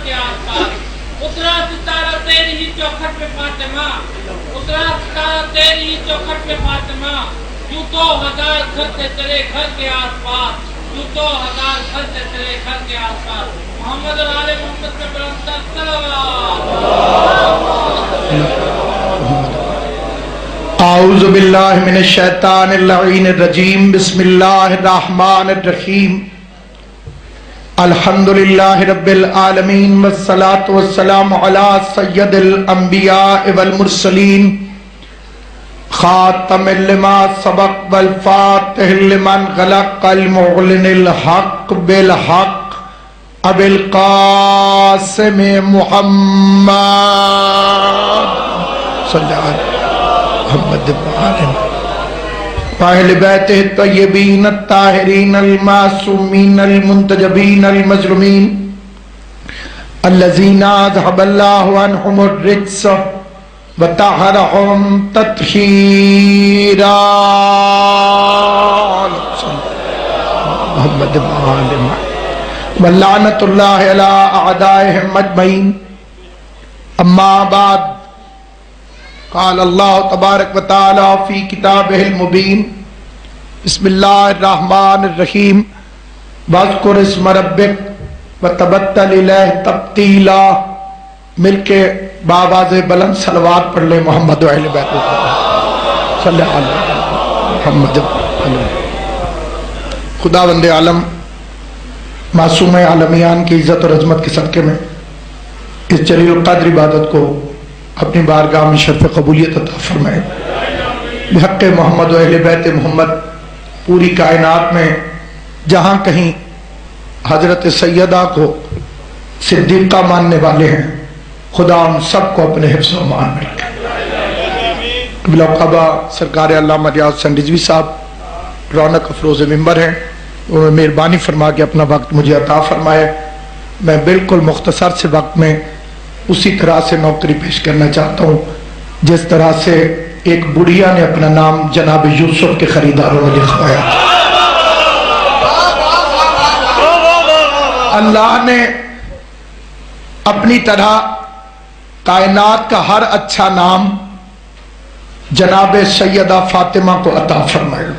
کے آس پاس. اترا ستارہ تیری ہی چوکھٹ پہ فاطمہ, اترا ستارہ تیری ہی چوکھٹ پہ فاطمہ, یوں تو ہزار گھر سے تیرے گھر کے آس پاس, یوں تو ہزار گھر سے تیرے گھر کے آس پاس. محمد اور آل محمد پہ بلند تر صلوات. اعوذ باللہ من الشیطان اللعین الرجیم. بسم اللہ الرحمن الرحیم. الحمدللہ رب العالمین والصلاة والسلام علی سید الانبیاء والمرسلین خاتم لما سبق والفاتح لمن غلق المعلن الحق بالحق ابی القاسم محمد صلی اللہ علیہ محمد اہل بیتہ الطیبین الطاہرین المعصومین المنتجبین المظلومین الذین اذھب اللہ عنہم الرجس وطہرہم تطہیرا. محمد ولعنۃ اللہ علی اعدائہم اجمعین. اما بعد قال اللہ تبارک و تعالی فی کتابہ المبین. بسم اللہ الرحمن الرحیم. واذکر اسم ربک وتبتل الیہ تبتیلا. مل کے بآواز بلند صلوات پڑھ لیں محمد و اہل بیت صلی اللہ علیہ محمد. خداوند عالم معصوم عالمیان کی عزت اور عظمت کے صدقے میں اس جلیل القدر عبادت کو اپنی بارگاہ میں شرف قبولیت عطا فرمائے. بحق محمد و اہل بیت محمد پوری کائنات میں جہاں کہیں حضرت سیدہ کو صدیقہ ماننے والے ہیں, خدا ان سب کو اپنے حفظ و امان میں رکھے. قبلہ کعبہ سرکار علامہ ریاض حسین رضوی صاحب رونق افروز ممبر ہیں, انہوں نے مہربانی فرما کے اپنا وقت مجھے عطا فرمایا. میں بالکل مختصر سے وقت میں اسی طرح سے نوکری پیش کرنا چاہتا ہوں جس طرح سے ایک بڑھیا نے اپنا نام جناب یوسف کے خریداروں نے لکھوایا. اللہ نے اپنی طرح کائنات کا ہر اچھا نام جناب سیدہ فاطمہ کو عطا فرمایا.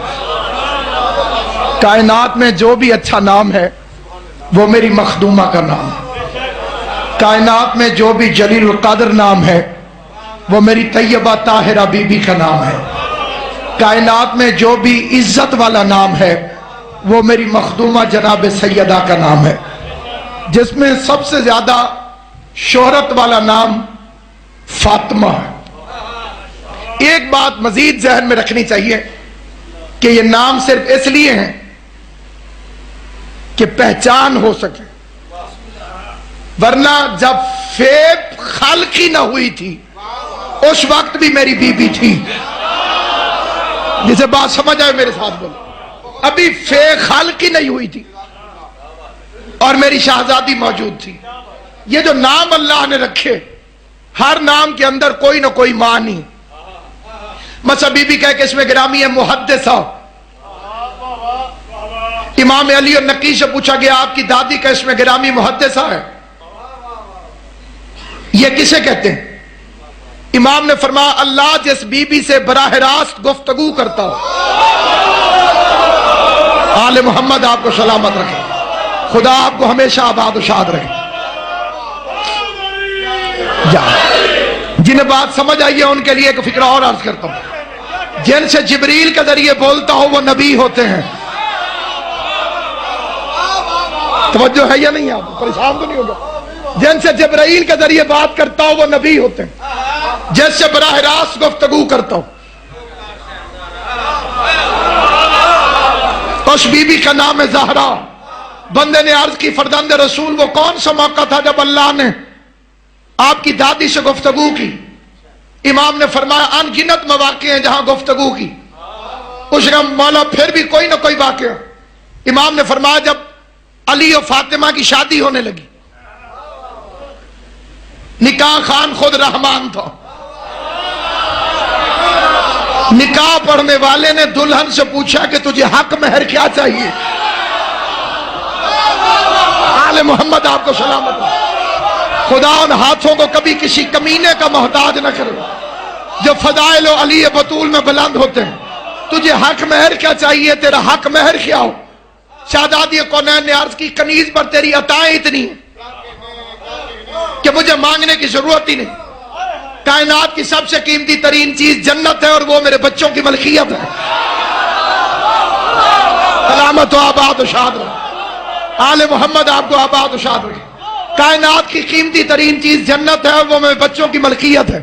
کائنات میں جو بھی اچھا نام ہے وہ میری مخدومہ کا نام ہے. کائنات میں جو بھی جلیل القدر نام ہے وہ میری طیبہ طاہرہ بی بی کا نام ہے. کائنات میں جو بھی عزت والا نام ہے وہ میری مخدومہ جناب سیدہ کا نام ہے. جس میں سب سے زیادہ شہرت والا نام فاطمہ ہے. ایک بات مزید ذہن میں رکھنی چاہیے کہ یہ نام صرف اس لیے ہیں کہ پہچان ہو سکے, ورنہ جب فیب خلقی نہ ہوئی تھی اس وقت بھی میری بی بی تھی. جسے بات سمجھ آئے میرے ساتھ بولو. ابھی فیب خلقی نہیں ہوئی تھی اور میری شہزادی موجود تھی. یہ جو نام اللہ نے رکھے ہر نام کے اندر کوئی نہ کوئی معنی. مثلا بی بی کہہ کہ اس میں گرامی ہے محدثہ. امام علی اور نقی سے پوچھا گیا آپ کی دادی کا اس میں گرامی محدثہ ہے, یہ کسے کہتے ہیں؟ امام نے فرمایا اللہ جس بی بی سے براہ راست گفتگو کرتا ہو. آل محمد آپ کو سلامت رکھے, خدا آپ کو ہمیشہ آباد و شاد رکھے. جنہیں بات سمجھ آئی ہے ان کے لیے ایک فکرہ اور عرض کرتا ہوں. جن سے جبریل کے ذریعے بولتا ہو وہ نبی ہوتے ہیں. توجہ ہے یا نہیں؟ آپ پریشان تو نہیں ہوگا. جن سے جبرائیل کے ذریعے بات کرتا ہو وہ نبی ہوتے ہیں. جس سے براہ راست گفتگو کرتا ہو اس بی بی کا نام ہے زہرا. بندے نے عرض کی فرزند رسول وہ کون سا موقع تھا جب اللہ نے آپ کی دادی سے گفتگو کی؟ امام نے فرمایا ان گنت مواقع ہیں جہاں گفتگو کی. اس نے مولا پھر بھی کوئی نہ کوئی واقعہ. امام نے فرمایا جب علی و فاطمہ کی شادی ہونے لگی, نکاح خان خود رحمان تھا. نکاح پڑھنے والے نے دلہن سے پوچھا کہ تجھے حق مہر کیا چاہیے؟ آل محمد آپ کو سلامت. خدا ان ہاتھوں کو کبھی کسی کمینے کا محتاج نہ کرے جو فضائل و علی بطول میں بلند ہوتے ہیں. تجھے حق مہر کیا چاہیے؟ تیرا حق مہر کیا ہو؟ شہزادی کونین نے عرض کی کنیز پر تیری عطائیں اتنی ہیں کہ مجھے مانگنے کی ضرورت ہی نہیں. کائنات کی سب سے قیمتی ترین چیز جنت ہے اور وہ میرے بچوں کی ملکیت ہے. سلامت و آباد و شاد رہے. آل محمد آپ کو آباد و شاد رہے. کائنات کی قیمتی ترین چیز جنت ہے اور وہ میرے بچوں کی ملکیت ہے.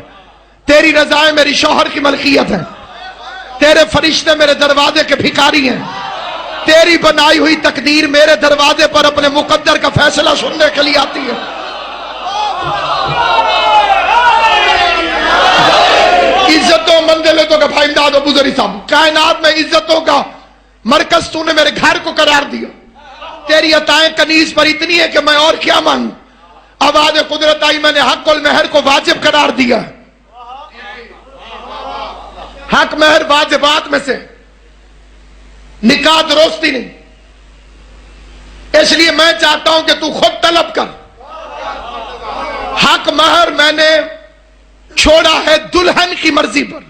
تیری رضائیں میری شوہر کی ملکیت ہے. تیرے فرشتے میرے دروازے کے بھکاری ہیں. تیری بنائی ہوئی تقدیر میرے دروازے پر اپنے مقدر کا فیصلہ سننے کے لیے آتی ہے. عزتوں منزلتوں کا بھائی امداد ابو ذری صاحب، کائنات میں عزتوں کا مرکز تو نے میرے گھر کو قرار دیا. تیری عطائیں کنیز پر اتنی ہے کہ میں اور کیا مانوں. آواز قدرت آئی، میں نے حق المہر کو واجب قرار دیا. حق مہر واجبات میں سے، نکاح درستی نہیں. اس لیے میں چاہتا ہوں کہ تو خود طلب کر. حق مہر میں نے چھوڑا ہے دلہن کی مرضی پر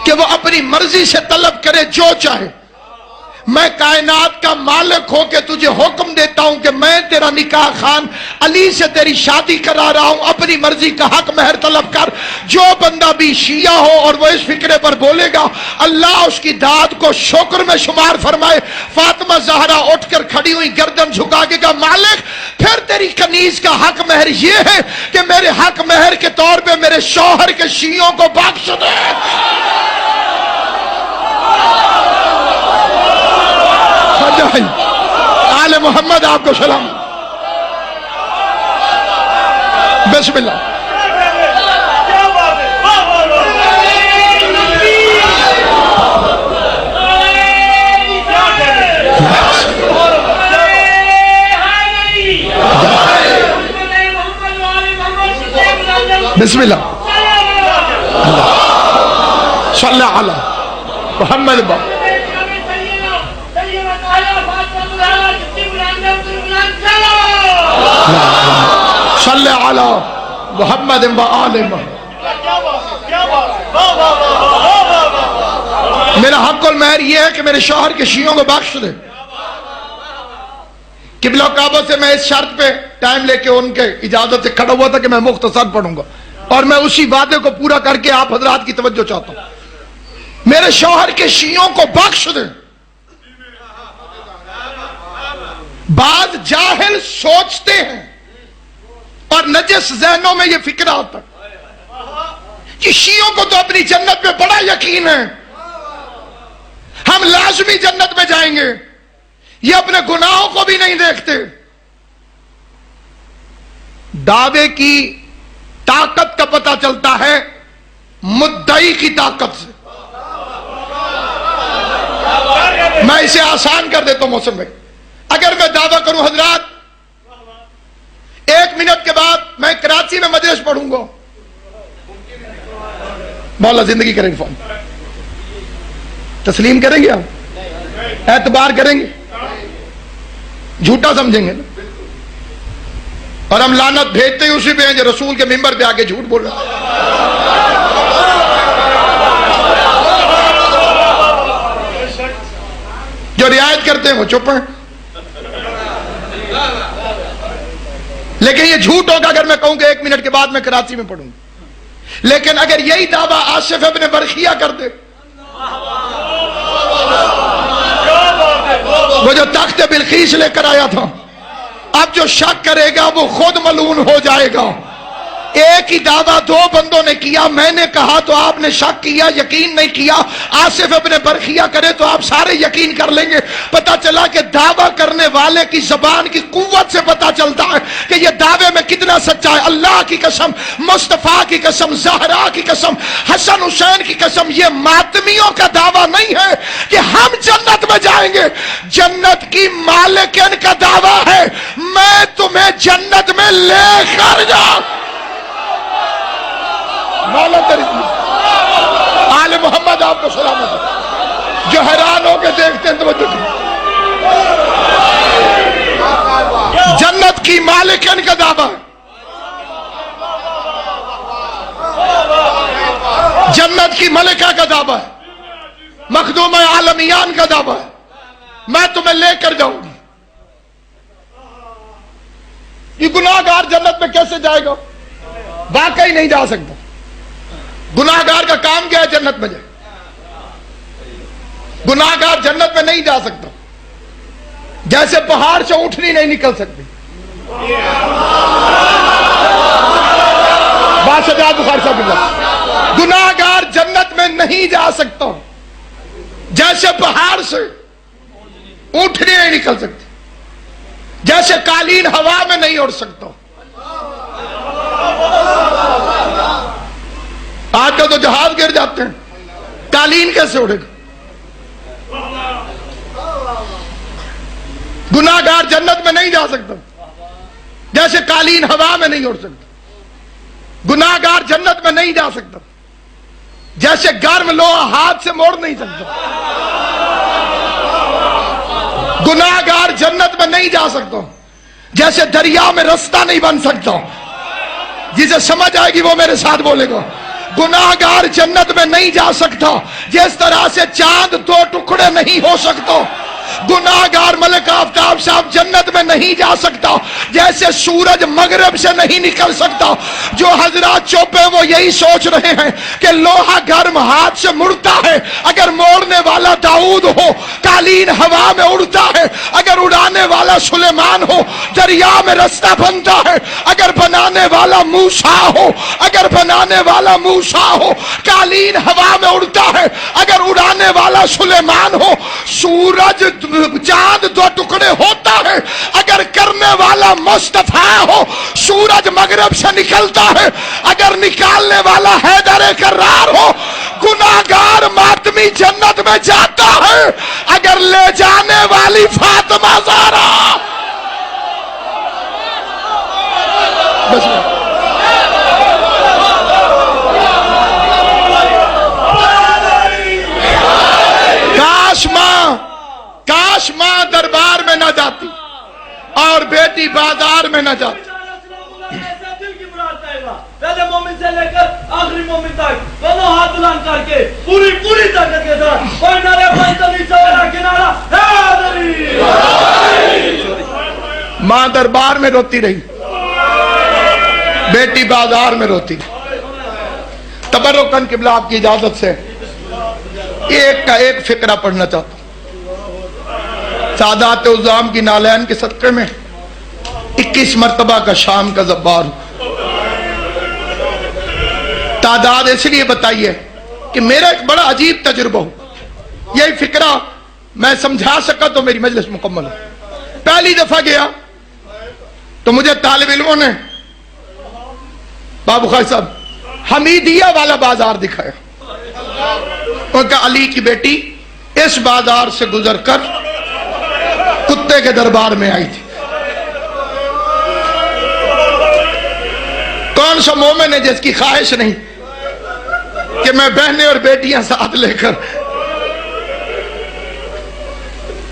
کہ وہ اپنی مرضی سے طلب کرے جو چاہے. میں کائنات کا مالک ہو کے تجھے حکم دیتا ہوں کہ میں تیرا نکاح خان علی سے تیری شادی کرا رہا ہوں. اپنی مرضی کا حق مہر طلب کر. جو بندہ بھی شیعہ ہو اور وہ اس فکرے پر بولے گا اللہ اس کی داد کو شکر میں شمار فرمائے. فاطمہ زہرا اٹھ کر کھڑی ہوئی گردن جھکا کے کہا مالک پھر تیری کنیز کا حق مہر یہ ہے کہ میرے حق مہر کے طور پہ میرے شوہر کے شیعوں کو بخش دے. آل محمد آپ کو سلام. بسم اللہ. بسم اللہ. صلی علی محمد با. صلی علی محمد و آل محمد. میرا حق المہر یہ ہے کہ میرے شوہر کے شیعوں کو بخش دے. قبلہ کعبہ سے میں اس شرط پہ ٹائم لے کے ان کے اجازت سے کھڑا ہوا تھا کہ میں مختصر پڑھوں گا اور میں اسی وعدے کو پورا کر کے آپ حضرات کی توجہ چاہتا ہوں. میرے شوہر کے شیعوں کو بخش دے. بعض جاہل سوچتے ہیں اور نجس ذہنوں میں یہ فکر آتا کہ شیعوں کو تو اپنی جنت میں بڑا یقین ہے، ہم لازمی جنت میں جائیں گے. یہ اپنے گناہوں کو بھی نہیں دیکھتے. دعوے کی طاقت کا پتہ چلتا ہے مدعی کی طاقت سے. میں اسے آسان کر دیتا ہوں موسم بھائی. اگر میں دعویٰ کروں حضرات 1 منٹ کے بعد میں کراچی میں مجلس پڑھوں گا، مولا زندگی کریں گے، فون تسلیم کریں گے، آپ اعتبار کریں گے، جھوٹا سمجھیں گے نا. اور ہم لعنت بھیجتے ہی اسی پہ ہیں جو رسول کے ممبر پہ آگے جھوٹ بول رہا ہے. جو رعایت کرتے ہیں وہ چپ ہیں. لیکن یہ جھوٹ ہوگا اگر میں کہوں کہ 1 منٹ کے بعد میں کراچی میں پڑھوں گا. لیکن اگر یہی دعویٰ آصف ابن برخیہ کر دے، وہ جو تخت بلقیس لے کر آیا تھا، اب جو شک کرے گا وہ خود ملعون ہو جائے گا. ایک ہی دعویٰ 2 بندوں نے کیا، میں نے کہا تو آپ نے شک کیا، یقین نہیں کیا. آصف ابن برخیہ کرے تو آپ سارے یقین کر لیں گے. پتا چلا کہ دعویٰ کرنے والے کی زبان کی قوت سے پتا چلتا ہے کہ یہ دعوے میں کتنا سچا ہے. اللہ کی قسم، مصطفیٰ کی قسم، زہرا کی قسم، حسن حسین کی قسم، یہ ماتمیوں کا دعویٰ نہیں ہے کہ ہم جنت میں جائیں گے. جنت کی مالکن کا دعویٰ ہے میں تمہیں جنت میں لے کر جاؤں. آل محمد آپ کو سلامت ہے. جو حیران ہو کے دیکھتے ہیں توجہ کریں. جنت کی مالکن کا دعویٰ. عالمیان کا دعویٰ ہے میں تمہیں لے کر جاؤں گی. یہ گناہگار جنت میں کیسے جائے گا؟ واقعی نہیں جا سکتا. گناہگار کا کام کیا ہے جنت میں جائے؟ گناہگار جنت میں نہیں جا سکتا. جیسے پہاڑ سے اونٹنی نہیں نکل سکتی. بخاری صاحب گناہگار جنت میں نہیں جا سکتا جیسے پہاڑ سے اونٹنی نہیں نکل سکتی. جیسے قالین ہوا میں نہیں اڑ سکتا. آج کل تو جہاز گر جاتے ہیں, قالین کیسے اڑے گا؟ گناہگار جنت میں نہیں جا سکتا جیسے قالین ہوا میں نہیں اڑ سکتا. گناہگار جنت میں نہیں جا سکتا جیسے گرم لوہا ہاتھ سے موڑ نہیں سکتا. گناہگار جنت میں نہیں جا سکتا جیسے دریا میں رستہ نہیں بن سکتا. جسے سمجھ آئے گی وہ میرے ساتھ بولے گا. گناہگار جنت میں نہیں جا سکتا جس طرح سے چاند دو ٹکڑے نہیں ہو سکتا. گناہگار ملک آفتاب صاحب جنت میں نہیں جا سکتا جیسے سورج مغرب سے نہیں نکل سکتا. جو حضرات چوپے وہ یہی سوچ رہے ہیں کہ لوہا گرم ہاتھ سے مڑتا ہے, اگر موڑنے والا داؤد ہو قالین ہوا میں اڑتا ہے, اگر اڑانے والا سلیمان ہو دریا میں رستہ بنتا ہے, اگر بنانے والا موسیٰ ہو, اگر بنانے والا موسیٰ ہو قالین ہوا میں اڑتا ہے, اگر اڑانے والا سلیمان ہو سورج چاند دو ٹکڑے ہوتا ہے, اگر کرنے والا مصطفیٰ ہو سورج مغرب سے نکلتا ہے, اگر نکالنے والا حیدر کرار ہو گناہگار ماتمی جنت میں جاتا ہے, اگر لے جانے والی فاطمہ زہرا کاش ماں دربار میں نہ جاتی اور بیٹی بازار میں نہ جاتی. پہلے مومن سے لے کر آخری مومن تک دونوں ہاتھ بلند کر کے پوری طاقت کے ساتھ کوئی نعرے پائی تو نہیں چاہے کنارہ حیدری. ماں دربار میں روتی رہی, بیٹی بازار میں روتی. تبرکاً قبلہ آپ کی اجازت سے ایک کا ایک فقرہ پڑھنا چاہتا ہوں. سادات عظام کی نالین کے صدقے میں 21 مرتبہ کا شام کا زبار. تعداد اس لیے بتائیے کہ میرا ایک بڑا عجیب تجربہ ہو. یہی فقرہ میں سمجھا سکا تو میری مجلس مکمل ہو. پہلی دفعہ گیا تو مجھے طالب علموں نے بابو خالد صاحب حمیدیہ والا بازار دکھایا. ان کا علی کی بیٹی اس بازار سے گزر کر کتے کے دربار میں آئی تھی. کون سا مومن ہے جس کی خواہش نہیں کہ میں بہنیں اور بیٹیاں ساتھ لے کر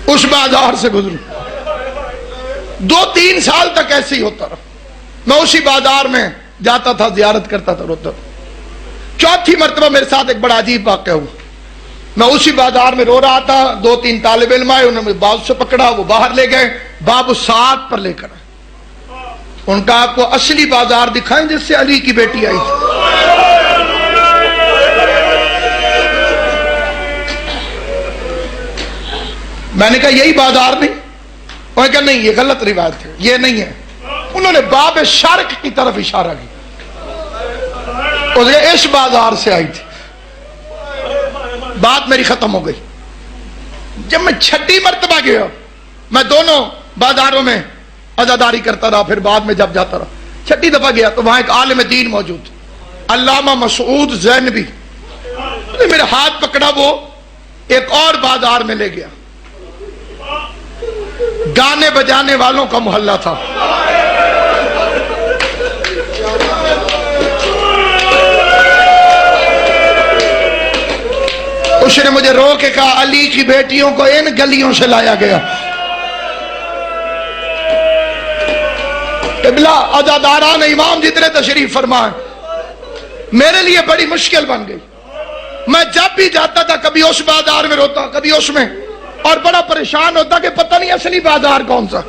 اس بازار سے گزروں. 2-3 سال تک ایسے ہی ہوتا رہا. میں اسی بازار میں جاتا تھا, زیارت کرتا تھا, روتا تھا. چوتھی مرتبہ میرے ساتھ ایک بڑا عجیب واقعہ ہوا. میں اسی بازار میں رو رہا تھا, 2-3 طالب علم آئے, انہوں نے بازو سے پکڑا, وہ باہر لے گئے, باب الساعت پر لے کر آئے. ان کا آپ کو اصلی بازار دکھائیں جس سے علی کی بیٹی آئی تھی. میں نے کہا یہی بازار نہیں. انہوں نے کہا نہیں, یہ غلط روایت ہے, یہ نہیں ہے. انہوں نے باب شرق کی طرف اشارہ کیا, اس بازار سے آئی تھی. بات میری ختم ہو گئی. جب میں 6 مرتبہ گیا, میں دونوں بازاروں میں عزاداری کرتا رہا, پھر بعد میں جب جاتا رہا. 6 دفعہ گیا تو وہاں ایک عالم دین موجود, علامہ مسعود زینبی. میرے ہاتھ پکڑا, وہ ایک اور بازار میں لے گیا. گانے بجانے والوں کا محلہ تھا. اس نے مجھے رو کے کہا علی کی بیٹیوں کو ان گلیوں سے لایا گیا. قبلہ عزاداران امام جتنے تشریف فرمائے, میرے لیے بڑی مشکل بن گئی. میں جب بھی جاتا تھا کبھی اس بازار میں روتا کبھی اس میں، اور بڑا پریشان ہوتا کہ پتہ نہیں اصلی بازار کون سا۔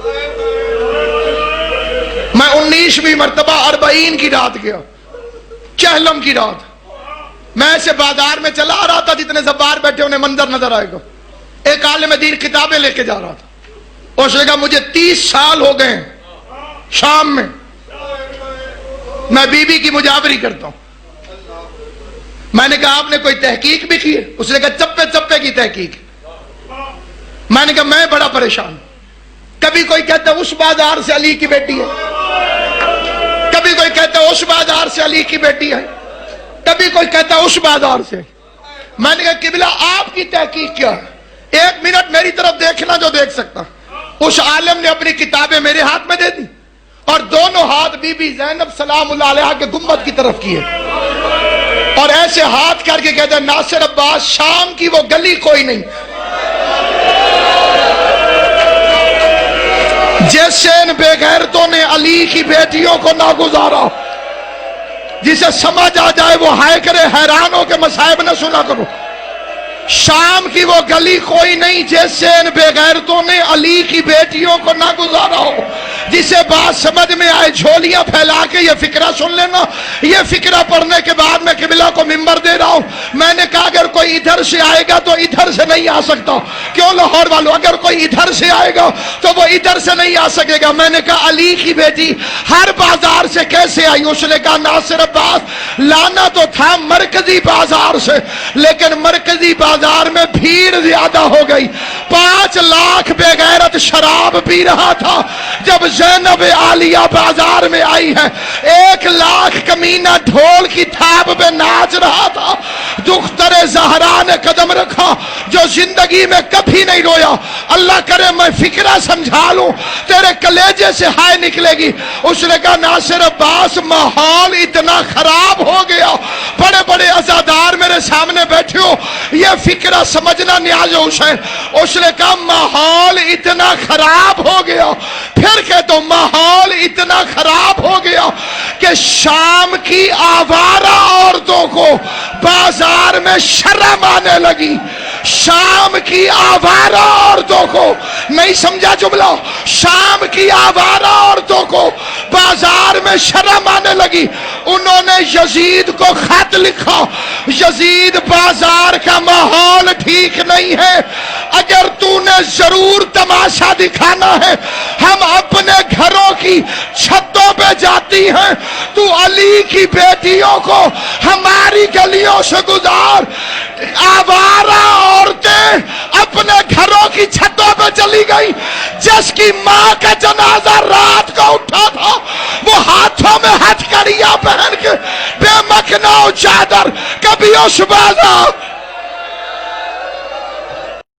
میں 19ویں مرتبہ 40 کی رات گیا، چہلم کی رات، میں ایسے بازار میں چلا آ رہا تھا، جتنے زبار بیٹھے انہیں منظر نظر آئے گا۔ ایک عالم دین کتابیں لے کے جا رہا تھا، اس نے کہا مجھے 30 سال ہو گئے شام میں میں بی بی کی مجاوری کرتا ہوں۔ میں نے کہا آپ نے کوئی تحقیق بھی کی ہے؟ اس نے کہا چپے چپے کی تحقیق۔ میں نے کہا میں بڑا پریشان ہوں، کبھی کوئی کہتا ہے اس بازار سے علی کی بیٹی ہے، کبھی کوئی کہتا ہے اس بازار سے علی کی بیٹی ہے، کبھی کوئی کہتا ہے اس بازار سے۔ میں نے کہا قبلہ آپ کی تحقیق کیا ہے؟ 1 منٹ میری طرف دیکھنا جو دیکھ سکتا۔ اس عالم نے اپنی کتابیں میرے ہاتھ میں دے دی اور دونوں ہاتھ بی بی زینب سلام اللہ علیہا کے گنبد کی طرف کیے اور ایسے ہاتھ کر کے کہتے ہیں ناصر عباس شام کی وہ گلی کوئی نہیں جیسے ان بے غیرتوں نے علی کی بیٹیوں کو نہ گزارا، جسے سمجھ آ جائے وہ ہائے کرے، حیران ہو کے مصائب نہ سنا کرو۔ شام کی وہ گلی کوئی نہیں جیسے ان بے غیرتوں نے علی کی بیٹیوں کو نہ گزارا ہو۔ جسے بات سمجھ میں آئے جھولیاں پھیلا کے یہ فکرہ سن لینا۔ یہ فکرہ پڑھنے کے بعد میں قبلہ کو منبر دے رہا ہوں۔ میں نے کہا اگر کوئی ادھر سے آئے گا تو ادھر سے نہیں آ سکتا۔ کیوں لاہور والوں؟ اگر کوئی ادھر سے آئے گا تو وہ ادھر سے نہیں آ سکے گا۔ میں نے کہا علی کی بیٹی ہر بازار سے کیسے آئی؟ اس نے کہا ناصر عباس لانا تو تھا مرکزی بازار سے، لیکن مرکزی بازار میں بھیڑ زیادہ ہو گئی۔ 5 لاکھ بے غیرت شراب پی رہا تھا جب زینب عالیہ بازار میں آئی ہے۔ 1 لاکھ کمینہ ڈھول کی تھاپ پہ ناچ رہا تھا۔ دختر زہرا نے قدم رکھا جو زندگی میں کبھی نہیں رویا۔ اللہ کرے میں فکرہ سمجھا لوں تیرے کلیجے سے ہائے نکلے گی۔ اس نے کہا ناصر عباس ماحول اتنا خراب ہو گیا، بڑے بڑے عزادار میرے سامنے بیٹھے ہو، یہ فکرہ سمجھنا نیاز حسین۔ اس نے کہا ماحول اتنا خراب ہو گیا، پھر کہتا ہوں ماحول اتنا خراب ہو گیا کہ شام کی آوارہ عورتوں کو بازار میں شرم آنے لگی۔ شام کی آوارہ عورتوں کو، نہیں سمجھا جملہ، شام کی آوارہ عورتوں کو بازار میں شرم آنے لگی۔ انہوں نے یزید کو خط لکھا، یزید بازار کا ماحول ٹھیک نہیں ہے، اگر تو نے ضرور تماشا دکھانا ہے ہم اپنے گھروں کی چھتوں پہ جاتی ہیں، تو علی کی بیٹیوں کو ہماری گلیوں سے گزار۔ آوارہ عورتیں اپنے گھروں کی چھتوں پہ چلی گئی۔ جس کی ماں کا جنازہ رات کو اٹھا تھا وہ ہاتھوں میں ہتھ کڑیاں پہن کے بے مکھنا چادر کبھی اس بازار